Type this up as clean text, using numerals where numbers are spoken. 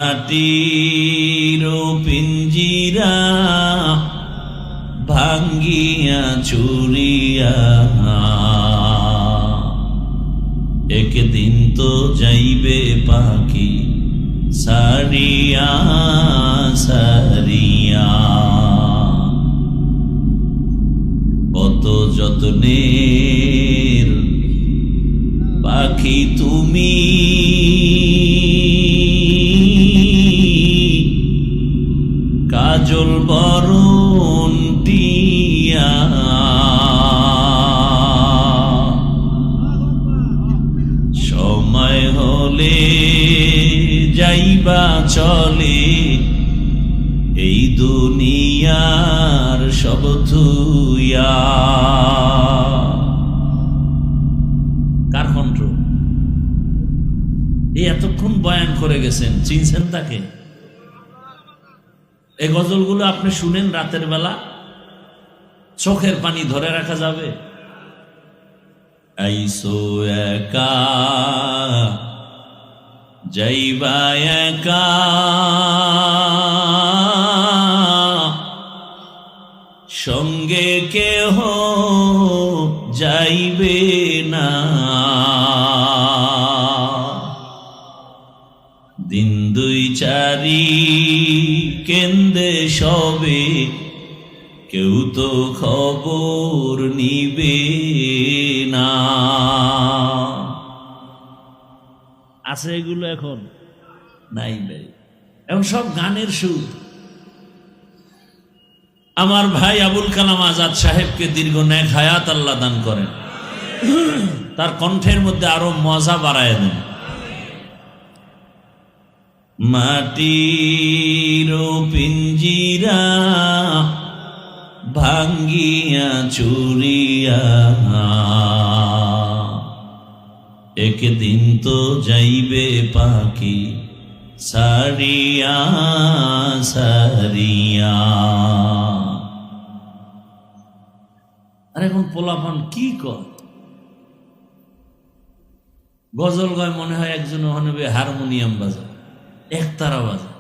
মাটির পিঞ্জিরা ভাঙ্গিয়া চুরিয়া একদিন তো যাইবে পাখি সারিয়া সারিয়া। কত যত্নের পাখি তুমি, কাজল বরণ টিয়া। সময় হলে যাইবা চলে এই দুনিয়ার সব থুইয়া। কার কণ্ঠ? এই এতক্ষণ বয়ান করে গেছেন, চিনছেন তাকে? এই গজলগুলো আপনি শুনেন রাতের বেলা, চোখের পানি ধরে রাখা যাবে? আইসো একা যাইবা একা, সঙ্গে কেহ যাইবে না। দিন দুই চারি কেন্দ্রে সবে, কেউ তো খবর নিবে না। আছে এগুলো? এখন নাই ভাই, এখন সব গানের সুর। আমার ভাই আবুল কালাম আজাদ সাহেবকে দীর্ঘ নেক হায়াত আল্লাহ দান করেন, তার কণ্ঠের মধ্যে আরো মজা বাড়ায় দেন। মাটির পিঞ্জিরা ভাঙ্গিয়া চুরিয়া একদিন তো যাইবে পাখি সারিয়া সারিয়া। আর এখন পোলাপান কি কর, গজল গায় মনে হয় একজন হারমোনিয়াম বাজায়, একতারা বাজায়।